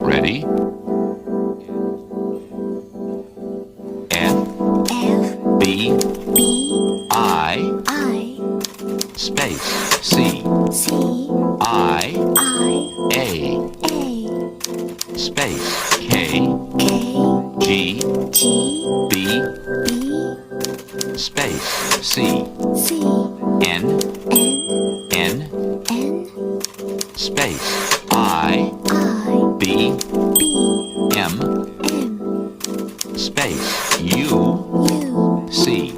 Ready? F B I space C I A space K G B space C N space I B M space U C